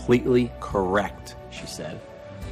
completely correct, she said.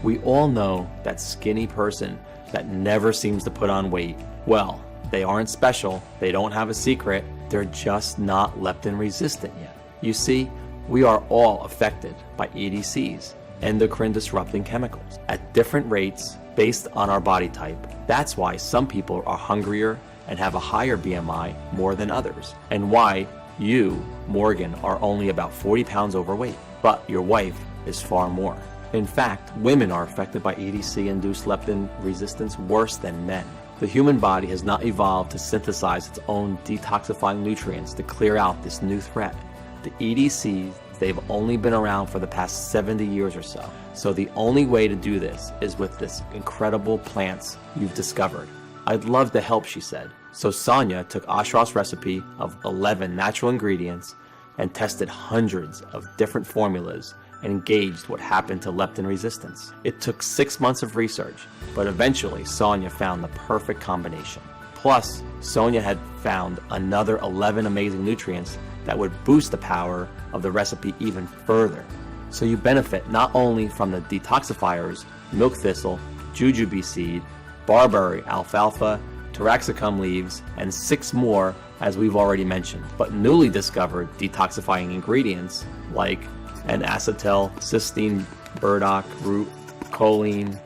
We all know that skinny person that never seems to put on weight. Well, they aren't special, they don't have a secret, they're just not leptin resistant yet. You see, we are all affected by EDCs, endocrine disrupting chemicals, at different rates based on our body type. That's why some people are hungrier and have a higher BMI more than others, and why you, Morgan, are only about 40 pounds overweight, but your wife is far more. In fact, women are affected by EDC-induced leptin resistance worse than men. The human body has not evolved to synthesize its own detoxifying nutrients to clear out this new threat. The EDCs, they've only been around for the past 70 years or so. So the only way to do this is with this incredible plants you've discovered. I'd love to help, she said. So Sonia took Ashraf's recipe of 11 natural ingredients and tested hundreds of different formulas and gauged what happened to leptin resistance. It took 6 months of research, but eventually Sonia found the perfect combination. Plus, Sonia had found another 11 amazing nutrients that would boost the power of the recipe even further. So you benefit not only from the detoxifiers, milk thistle, jujube seed, barberry, alfalfa, taraxacum leaves, and 6 more as we've already mentioned, but newly discovered detoxifying ingredients like an acetylcysteine burdock root, choline,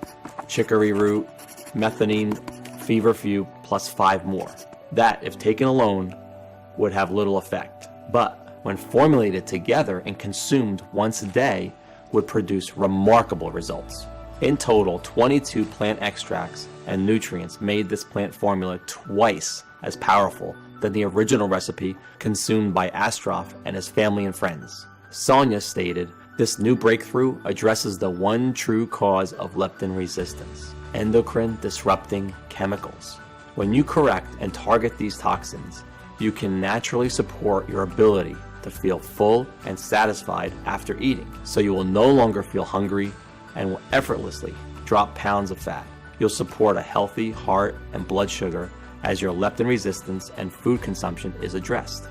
chicory root, methionine, feverfew, plus 5 more. That, if taken alone, would have little effect, but when formulated together and consumed once a day, would produce remarkable results. In total, 22 plant extracts and nutrients made this plant formula twice as powerful than the original recipe consumed by Ashraf and his family and friends. Sonia stated, this new breakthrough addresses the one true cause of leptin resistance, endocrine disrupting chemicals. When you correct and target these toxins, you can naturally support your ability to feel full and satisfied after eating, so you will no longer feel hungry and will effortlessly drop pounds of fat. You'll support a healthy heart and blood sugar as your leptin resistance and food consumption is addressed.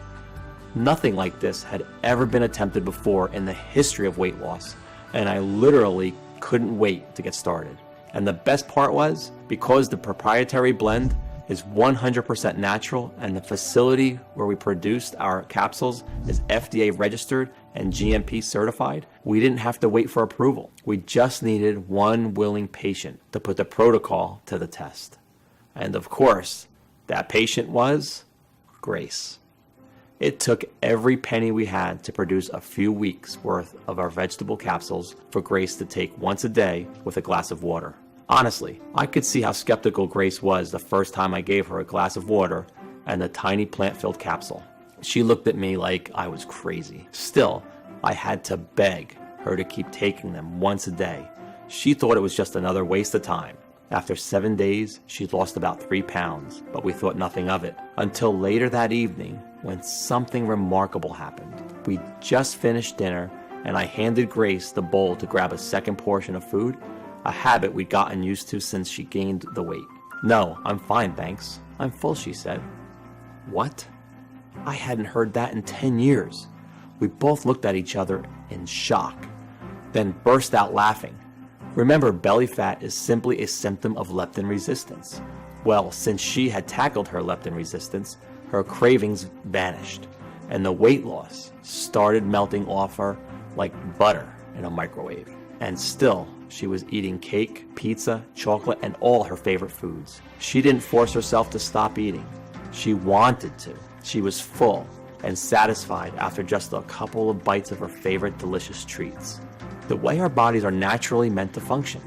Nothing like this had ever been attempted before in the history of weight loss, and I literally couldn't wait to get started. And the best part was, because the proprietary blend is 100% natural and the facility where we produced our capsules is FDA registered and GMP certified, we didn't have to wait for approval. We just needed one willing patient to put the protocol to the test. And of course, that patient was Grace. It took every penny we had to produce a few weeks worth of our vegetable capsules for Grace to take once a day with a glass of water. Honestly, I could see how skeptical Grace was the first time I gave her a glass of water and a tiny plant-filled capsule. She looked at me like I was crazy. Still, I had to beg her to keep taking them once a day. She thought it was just another waste of time. After 7 days, she'd lost about 3 pounds, but we thought nothing of it. Until later that evening, when something remarkable happened. We just finished dinner, and I handed Grace the bowl to grab a second portion of food, a habit we'd gotten used to since she gained the weight. No, I'm fine, thanks. I'm full, she said. What? I hadn't heard that in 10 years. We both looked at each other in shock, then burst out laughing. Remember, belly fat is simply a symptom of leptin resistance. Well, since she had tackled her leptin resistance, her cravings vanished, and the weight loss started melting off her like butter in a microwave. And still, she was eating cake, pizza, chocolate, and all her favorite foods. She didn't force herself to stop eating. She wanted to. She was full and satisfied after just a couple of bites of her favorite delicious treats. The way our bodies are naturally meant to function.